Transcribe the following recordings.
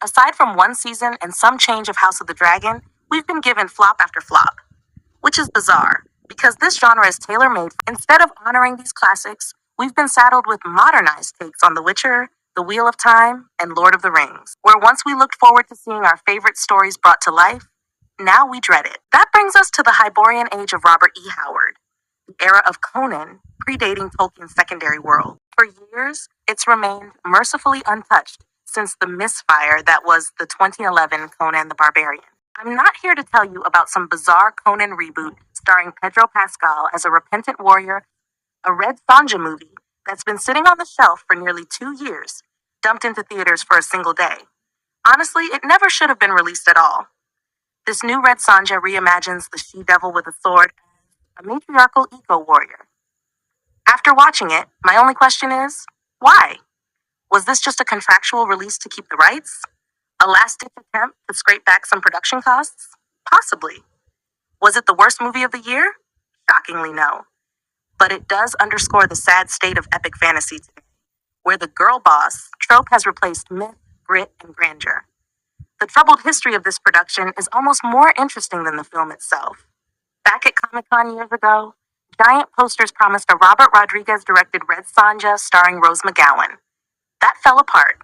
Aside from one season and some change of House of the Dragon, we've been given flop after flop, which is bizarre because this genre is tailor made. Instead of honoring these classics, we've been saddled with modernized takes on The Witcher, The Wheel of Time, and Lord of the Rings, where once we looked forward to seeing our favorite stories brought to life, now we dread it. That brings us to the Hyborian age of Robert E. Howard, the era of Conan, predating Tolkien's secondary world. For years, it's remained mercifully untouched since the misfire that was the 2011 Conan the Barbarian. I'm not here to tell you about some bizarre Conan reboot starring Pedro Pascal as a repentant warrior, a red Sonja movie that's been sitting on the shelf for nearly 2 years, dumped into theaters for a single day. Honestly, it never should have been released at all. This new red Sonja reimagines the she-devil with a sword as a matriarchal eco-warrior. After watching it, my only question is, why? Was this just a contractual release to keep the rights? A last-ditch attempt to scrape back some production costs? Possibly. Was it the worst movie of the year? Shockingly no. But it does underscore the sad state of epic fantasy today, where the girl boss trope has replaced myth, grit, and grandeur. The troubled history of this production is almost more interesting than the film itself. Back at Comic-Con years ago, giant posters promised a Robert Rodriguez-directed Red Sonja starring Rose McGowan. That fell apart.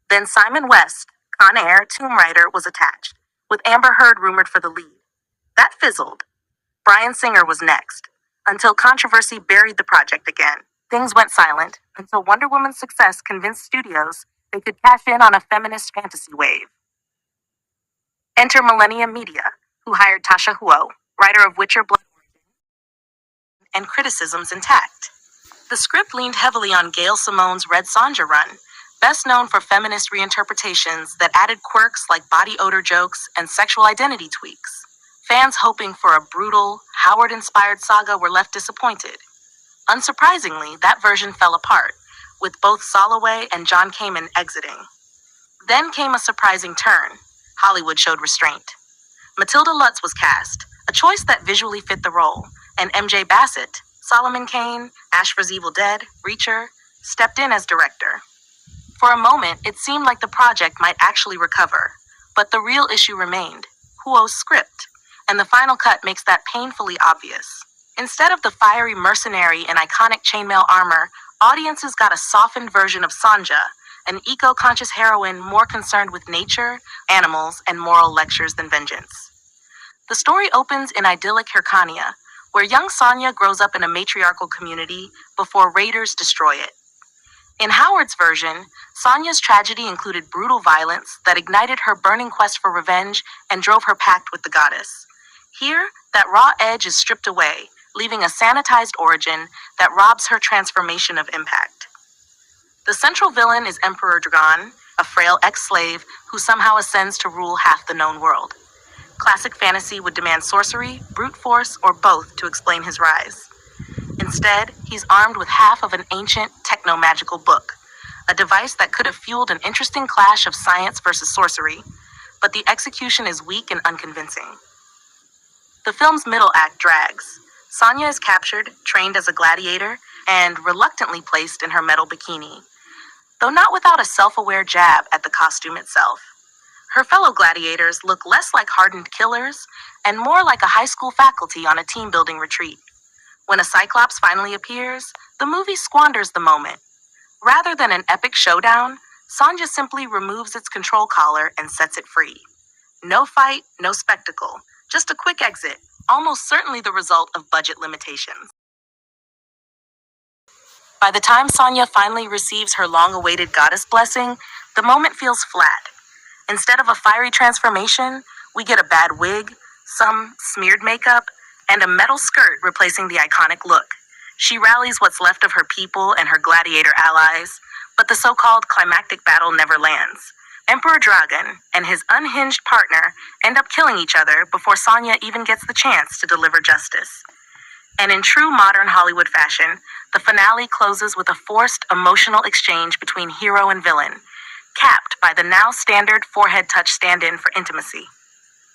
Then Simon West, Con Air Tomb Raider, was attached, with Amber Heard rumored for the lead. That fizzled. Bryan Singer was next, until controversy buried the project again. Things went silent until Wonder Woman's success convinced studios they could cash in on a feminist fantasy wave. Enter Millennium Media, who hired Tasha Huo, writer of Witcher Blood Origin, and Criticisms Intact. The script leaned heavily on Gail Simone's Red Sonja run, best known for feminist reinterpretations that added quirks like body odor jokes and sexual identity tweaks. Fans hoping for a brutal, Howard-inspired saga were left disappointed. Unsurprisingly, that version fell apart, with both Soloway and John Kamen exiting. Then came a surprising turn. Hollywood showed restraint. Matilda Lutz was cast, a choice that visually fit the role, and MJ Bassett, Solomon Kane, Ash vs. Evil Dead, Reacher, stepped in as director. For a moment, it seemed like the project might actually recover, but the real issue remained: Huo's script, and the final cut makes that painfully obvious. Instead of the fiery mercenary and iconic chainmail armor, audiences got a softened version of Sonja, an eco-conscious heroine more concerned with nature, animals, and moral lectures than vengeance. The story opens in idyllic Hyrcania, where young Sonja grows up in a matriarchal community before raiders destroy it. In Howard's version, Sonja's tragedy included brutal violence that ignited her burning quest for revenge and drove her pact with the goddess. Here, that raw edge is stripped away, leaving a sanitized origin that robs her transformation of impact. The central villain is Emperor Dragon, a frail ex-slave who somehow ascends to rule half the known world. Classic fantasy would demand sorcery, brute force, or both to explain his rise. Instead, he's armed with half of an ancient techno-magical book, a device that could have fueled an interesting clash of science versus sorcery, but the execution is weak and unconvincing. The film's middle act drags. Sonja is captured, trained as a gladiator, and reluctantly placed in her metal bikini, though not without a self-aware jab at the costume itself. Her fellow gladiators look less like hardened killers and more like a high school faculty on a team-building retreat. When a Cyclops finally appears, the movie squanders the moment. Rather than an epic showdown, Sonja simply removes its control collar and sets it free. No fight, no spectacle, just a quick exit, almost certainly the result of budget limitations. By the time Sonja finally receives her long-awaited goddess blessing, the moment feels flat. Instead of a fiery transformation, we get a bad wig, some smeared makeup, and a metal skirt replacing the iconic look. She rallies what's left of her people and her gladiator allies, but the so-called climactic battle never lands. Emperor Dragon and his unhinged partner end up killing each other before Sonja even gets the chance to deliver justice. And in true modern Hollywood fashion, the finale closes with a forced emotional exchange between hero and villain, capped by the now standard forehead touch stand-in for intimacy.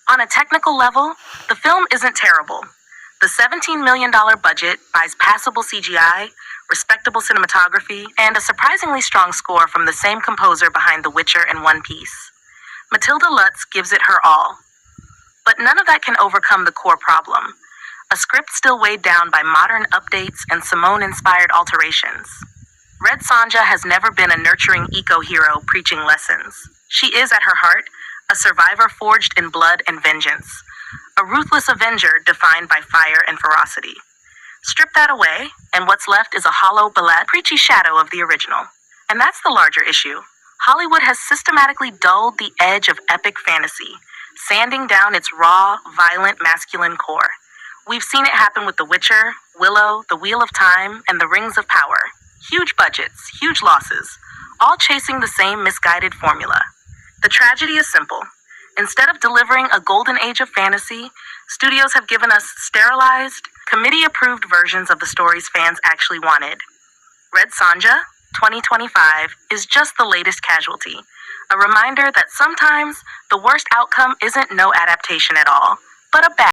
On a technical level, the film isn't terrible. The $17 million budget buys passable CGI, respectable cinematography, and a surprisingly strong score from the same composer behind The Witcher and One Piece. Matilda Lutz gives it her all. But none of that can overcome the core problem. A script still weighed down by modern updates and Simone-inspired alterations. Red Sonja has never been a nurturing eco-hero preaching lessons. She is, at her heart, a survivor forged in blood and vengeance. A ruthless avenger defined by fire and ferocity. Strip that away, and what's left is a hollow, preachy shadow of the original. And that's the larger issue. Hollywood has systematically dulled the edge of epic fantasy, sanding down its raw, violent, masculine core. We've seen it happen with The Witcher, Willow, The Wheel of Time, and The Rings of Power. Huge budgets, huge losses, all chasing the same misguided formula. The tragedy is simple. Instead of delivering a golden age of fantasy, studios have given us sterilized, committee-approved versions of the stories fans actually wanted. Red Sonja, 2025, is just the latest casualty. A reminder that sometimes the worst outcome isn't no adaptation at all, but a bad